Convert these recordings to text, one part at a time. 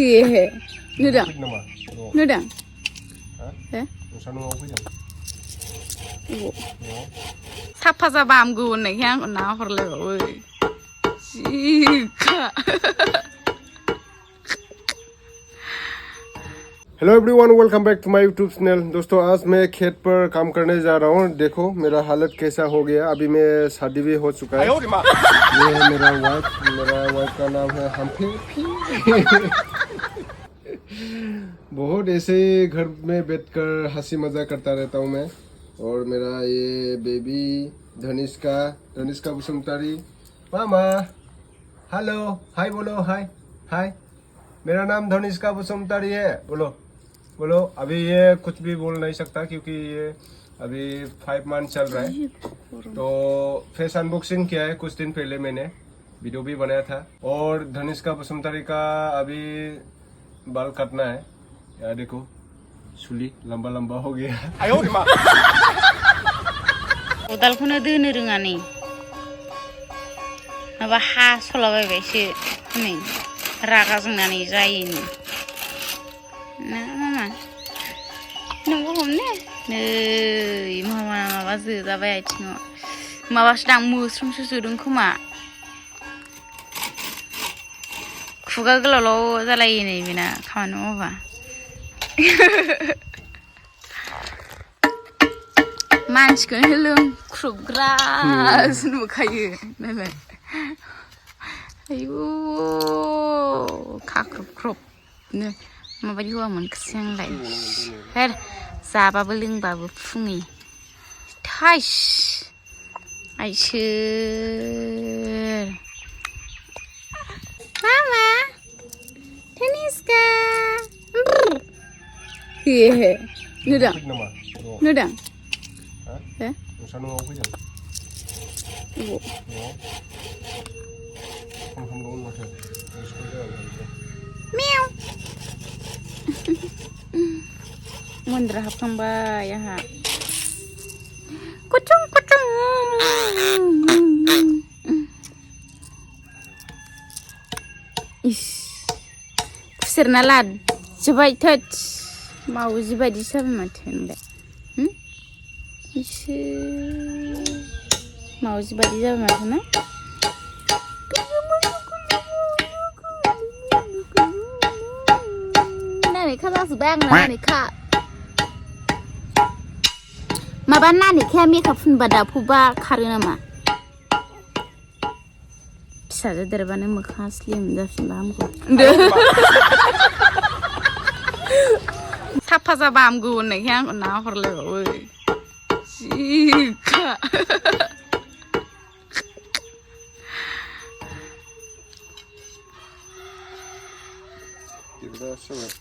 हे नुदों नुदों साफा जाबा हामगौ होननायखाय आंखौ नाहरलायबावो hello everyone, welcome back to my YouTube channel. दोस्तों, आज मैं खेत पर काम करने जा रहा हूँ। देखो मेरा हालत कैसा हो गया। अभी मैं शादी भी हो चुका है। ये है मेरा वाइफ का नाम है हम्फी। बहुत ऐसे ही घर में बैठकर हंसी मजाक करता रहता हूँ मैं। और मेरा ये बेबी धनिष्का बसुमतारी। मामा हेलो, हाय बोलो, हाय हाय। मेरा नाम धनिष्का बसुमतारी है। बोलो। अभी ये कुछ भी बोल नहीं सकता क्योंकि ये अभी 5 मंथ चल रहा है। तो फेस अनबॉक्सिंग किया है कुछ दिन पहले, मैंने वीडियो भी बनाया था। और धनिष्का बसुमतारी का अभी बाल काटना है। यार देखो, सुली लंबा लंबा हो गया। उदालखौनो दोनो रोङा नै माबा हास'लाबायबायसो नै रागा जोंनानै जायैनि ना मामा नोंबो हमनो नै माबा जोजाबाय आथिङाव माबासो दां मोस्रोमसो जोदों खोमा खुगा गोलावल' जालायो नै बेना खामानि मावबा मानसिखौनो लोंख्रुबग्रासो नुखायो नालाय आयु खाख्रब-ख्रबनो माबायदि हौवामोनखोसै आंलाय हेर जाबाबो लोंबाबो फुङै थाइस आइसोर मामा धनिष्का हे नुदों हे मेव मन्दिर हाबखांबाय आंहा कुचुं इस खुसेरना लाजोबबाय थोद मावजि बायदि जाबाय माथो नोंलाय इसे मावजि बायदि जाबाय माथो ना नानिखा जाजोब्बाय आंना नानिखा माबा नानिखाया मेकआप फुनबा दाफौबा खारो नामा फिसाजो देरबानो मोखाङा स्लिम जाफिनबा हामगौ साफा जाबा हामगौ होननायखाय आंखौ नाहरलायबावो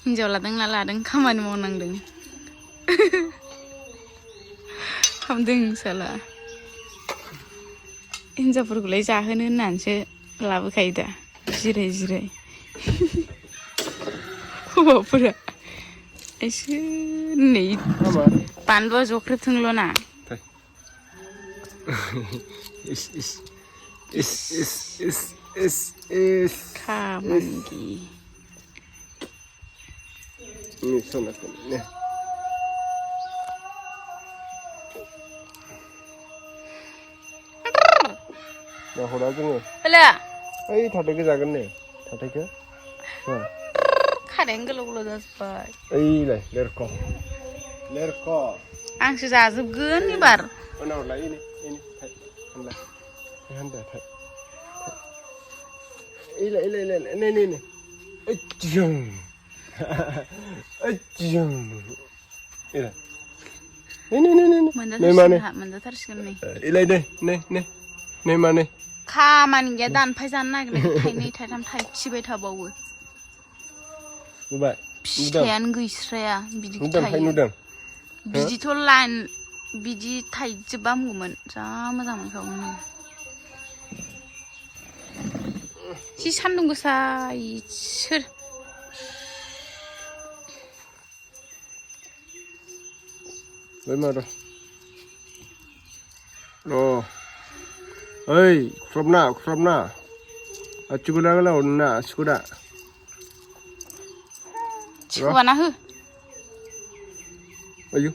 हिन्जाव लादों ना लादों खामानि मावनांदों हामदों साला हिन्जावफोरखौलाय जाहोनो होननानैसो लाबोखायो दा जिराय हौवाफोरा एसे नै बानलुआ जख्रेबथोंल' ना खामानि हरा जोङो ओइ थाथायखौ जागोन ने थाथायखौ खानायानो गोलाव जाजोब्बाय ओइलाय लेरख' आंसो जाजोबगोन एबार उनाव लाय इनि थाय होनला हानदा थाय इलाय नै ओइजों इलाय नै माने मोनजाथारसिगोन नै इलाय नै माने खामानि गैया दानफाय जानो नागिरनाय थाइनै थाइथाम थाइथिबाय थाबावो फिथाइयानो गैस्राया बिदि थायो बिदिथ' लाइन बिदि थाइजोबबा हामगौमोन जा मोजां मोनखागौमोन जि सान्दुं गोसा इसोर मारो ओइ खुरबना आथिखुदा गोलाव ना आथिखुदा छुआना हो अयो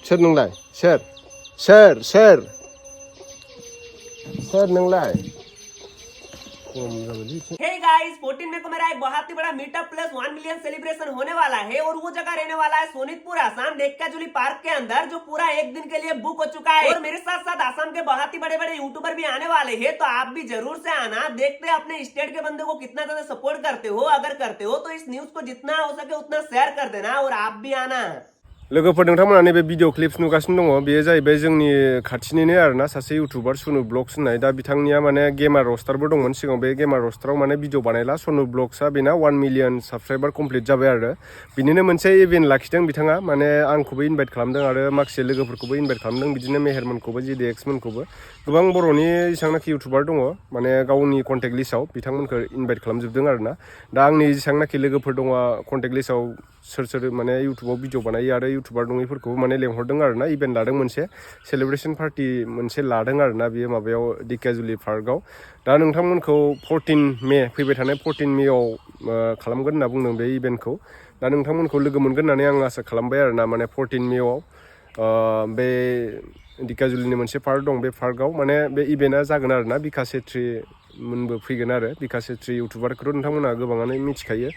सोर नोंलाय सोर नोंलाय हे गाइस 14 मई को मेरा एक बहुत ही बड़ा मीटअप प्लस 1 मिलियन सेलिब्रेशन होने वाला है और वो जगह रहने वाला है सोनितपुर आसाम ढेक्काजुली पार्क के अंदर, जो पूरा एक दिन के लिए बुक हो चुका है। और मेरे साथ साथ आसाम के बहुत ही बड़े बड़े यूट्यूबर भी आने वाले हैं, तो आप भी जरूर से आना। देखते हैं अपने स्टेट के बंदे को कितना ज्यादा सपोर्ट करते हो। अगर करते हो तो इस न्यूज को जितना हो सके उतना शेयर कर देना और आप भी आना। लोगोफोर नोंथांमोना नैबे भिडिअ क्लिप्स नुगासिनो दङ। बेयो जाहैबाय जोंनि खाथिनिनो आरोना सासे इउटुबार सनु ब्लग्स होननाय। दा बिथांनिया माने गेमार रस्टारबो दंमोन सिगाङाव। बे गेमार रस्टाराव माने भिडिअ बानायला। सनु ब्लग्सआ बेना 1 मिलियन साबस्क्राइबार कमप्लिट जाबाय आरो बिनिनो मोनसे इभेन्ट लाखिदों बिथाङा। माने आंखौबो इनभाइट खालामदों आरो माखासे लोगोफोरखौबो इनभाइट खालामदों, बिदिनो मेहेरमोनखौबो जिडिएक्समोनखौबो। गोबां बर'नि जेसेबांनाखि इउटुबार दङ माने गावनि कन्टेक्ट लिस्टआव बिथांमोनखौ इनभाइट खालामजोबदों आरोना। दा आंनि जेसेबांनाखि लोगोफोर दङ कन्टेक्ट लिस्टआव सोर माने इउटुबाव भिडिअ बानायो आरो इउटुबार नङैफोरखौबो माने लेंहरदों आरोना। इभेन्ट लादों, मोनसे सेलिब्रेशन पार्टि मोनसे लादों आरोना बेयो माबायाव ढेकियाजुलि पार्कआव। दा नोंथांमोनखौ 14 मे फैबाय थानाय 14 मेआव खालामगोन होनना बुंदों बे इभेन्टखौ। दा नोंथांमोनखौ लोगो मोनगोन होननानै आं आसा खालामबाय आरोना। माने 14 मेआव बे ढेकियाजुलिनि मोनसे पार्क दं, बे पार्कआव माने बे इभेन्टआ जागोन आरोना। बिकास सेट्रि मोनबो फैगोन आरो बिकास सेट्रि इउटुबारखौथ' नोंथांमोना गोबाङानो मिथिखायो।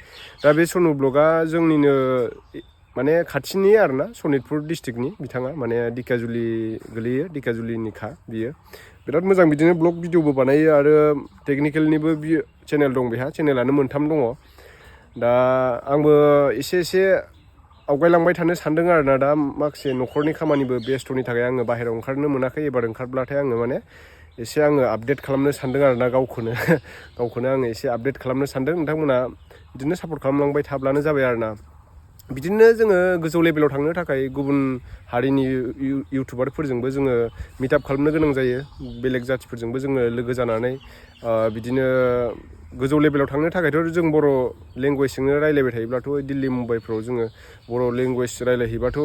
दा बे सनु ब्लगआ जोंनिनो माने खाथिनि आरोना, सनितपुर डिस्ट्रिक्टनि। बिथाङा माने ढेकियाजुलि गोलैयो, ढेकियाजुलिनिखा बियो। बिराद मोजां बिदिनो ब्लग भिडिअबो बानायो आरो टेकनिकेलनिबो चेनेल दं बेहा। चेनेलानो 3 दङ। दा आंबो एसे आवगायलांबाय थानो सानदों आरोना। दा माखासे न'खरनि खामानिबो बेस्थ'नि थाखाय आङो बाहेरायाव ओंखारनो मोनाखै। एबार ओंखारब्लाथाय आङो माने एसे आपडेट खालामनो सानदों आरोना गावखौनो आङो एसे आपडेट खालामनो सानदों। नोंथांमोना बिदिनो सापर्ट खालामलांबाय थाब्लानो जाबाय आरोना। बिदिनो जोङो गोजौ लेभेलाव थांनो थाखाय गुबुन हारिनि इउटुबारफोरजोंबो जोङो मिटआप खालामनो गोनां जायो। बेलेग जाथिफोरजोंबो जोङो लोगो जानानै बिदिनो गोजौ लेभेलाव थांनो थाखायथ' जों बर' लेंगुवेजजोंनो रायलायबाय थायोब्लाथ' दिल्ली मुम्बाइफ्राव जोङो बर' लेंगुवेज रायलायहैबाथ'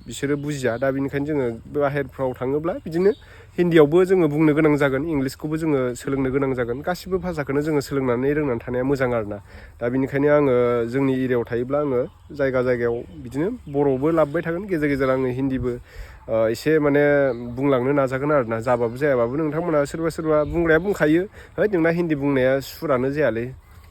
बिसोरो बुजिया। दा बेनिखायनो जोङो बाहेरफ्राव थाङोब्ला बिदिनो हिन्दीयावबो जोङो बुंनो गोनां जागोन, इंलिसखौबो जोङो सोलोंनो गोनां जागोन। गासिबो भाषाखौनो जोङो रोंनानै थानाया मोजां आरोना। दा बेनिखायनो आङो जोंनि एरियायाव थायोब्ला आङो जायगायाव बिदिनो बर'बो लाबोबाय थागोन, गेजेर गेजेर आङो हिन्दीबो एसे माने बुंलांनो नाजागोन आरोना। जाबाबो जायाबाबो नोंथांमोना सोरबा बुंग्राया बुंखायो, है नोंना हिन्दी बुंनाया सुरानो जायालै,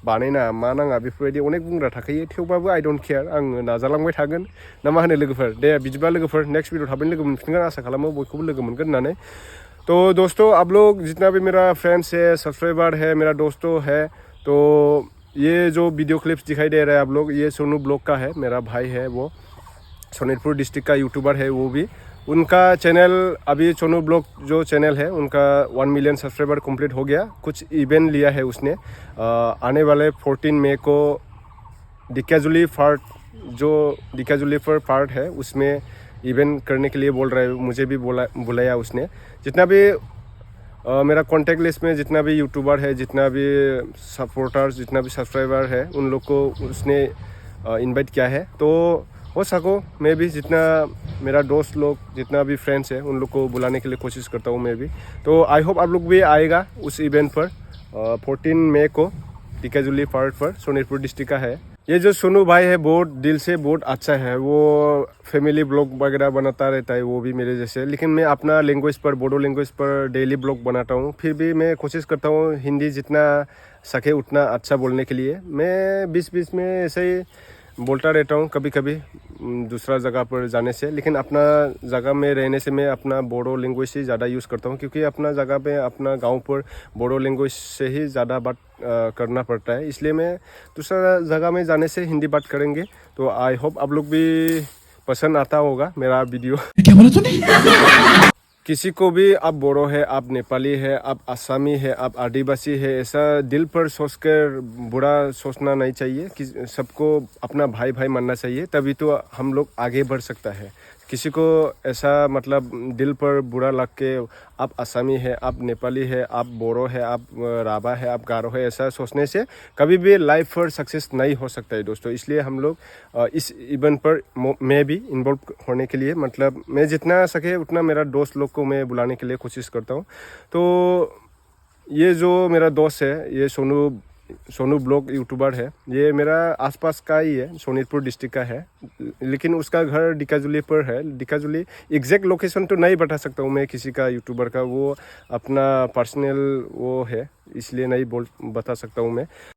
बानायनाङा मा नाङा, बेफोरबायदि अनेक बुंग्रा थाखायो। थेवबाबो आइ डन्ट केयार, आङो नाजालांबाय थागोन। ना मा होनो लोगोफोर? दे बिदिबा लोगोफोर नेक्स्ट भिडिअ थाबैनो लोगो मोनफिनगोन आसा खालामो, बयखौबो लोगो मोनगोन होननानै। तो दोस्तों आप लोग जितना भी मेरा फ्रेंड्स है, सब्सक्राइबर है, मेरा दोस्तों है, तो ये जो वीडियो क्लिप्स दिखाई दे रहा है आप लोग, ये सोनू ब्लॉग का है। मेरा भाई है, वो सोनितपुर डिस्ट्रिक्ट का यूट्यूबर है। वो भी उनका चैनल अभी सोनू ब्लॉग जो चैनल है उनका 1 मिलियन सब्सक्राइबर कंप्लीट हो गया। कुछ इवेंट लिया है उसने। आने वाले 14 मई को ढेकियाजुली पार्क है, उसमें इवेंट करने के लिए बोल रहा है। मुझे भी बुलाया उसने। जितना भी मेरा कॉन्टेक्ट लिस्ट में जितना भी यूट्यूबर है, जितना भी सपोर्टर्स, जितना भी सब्सक्राइबर है, उन लोग को उसने इनवाइट किया है। तो हो सको मैं भी जितना मेरा दोस्त लोग, जितना भी फ्रेंड्स है, उन लोग को बुलाने के लिए कोशिश करता हूँ मैं भी। तो आई होप आप लोग भी आएगा उस इवेंट पर 14 मई को ढेकियाजुली पार्क पर, सोनितपुर डिस्ट्रिक्ट का है। ये जो सोनू भाई है बहुत दिल से बहुत अच्छा है। वो फैमिली ब्लॉग वगैरह बनाता रहता है, वो भी मेरे जैसे। लेकिन मैं अपना लैंग्वेज पर, बोडो लैंग्वेज पर डेली ब्लॉग बनाता हूँ। फिर भी मैं कोशिश करता हूँ हिंदी जितना सके उतना अच्छा बोलने के लिए। मैं बीच में ऐसे ही बोलता रहता हूँ कभी कभी दूसरा जगह पर जाने से। लेकिन अपना जगह में रहने से मैं अपना बोडो लैंग्वेज ही ज़्यादा यूज़ करता हूँ, क्योंकि अपना जगह पे, अपना गांव पर बोडो लैंग्वेज से ही ज़्यादा बात करना पड़ता है। इसलिए मैं दूसरा जगह में जाने से हिंदी बात करेंगे। तो आई होप आप लोग भी पसंद आता होगा मेरा वीडियो। क्या बोला तूने? किसी को भी आप बोडो है, आप नेपाली है, आप आसामी है, आप आदिवासी है, ऐसा दिल पर सोचकर बुरा सोचना नहीं चाहिए। कि सबको अपना भाई मानना चाहिए, तभी तो हम लोग आगे बढ़ सकता है। किसी को ऐसा मतलब दिल पर बुरा लग के आप असमी है, आप नेपाली है, आप बोरो है, आप राभा है, आप गारो है, ऐसा सोचने से कभी भी लाइफ पर सक्सेस नहीं हो सकता है दोस्तों। इसलिए हम लोग इस इवेंट पर मैं भी इन्वॉल्व होने के लिए मतलब मैं जितना सके उतना मेरा दोस्त लोग को मैं बुलाने के लिए कोशिश करता हूँ। तो ये जो मेरा दोस्त है, ये सोनू ब्लॉग यूट्यूबर है, ये मेरा आसपास का ही है, सोनीतपुर डिस्ट्रिक्ट का है, लेकिन उसका घर डिकाजुली पर है। डिकाजुली एग्जैक्ट लोकेशन तो नहीं बता सकता हूँ मैं किसी का यूट्यूबर का, वो अपना पर्सनल वो है, इसलिए नहीं बता सकता हूँ मैं।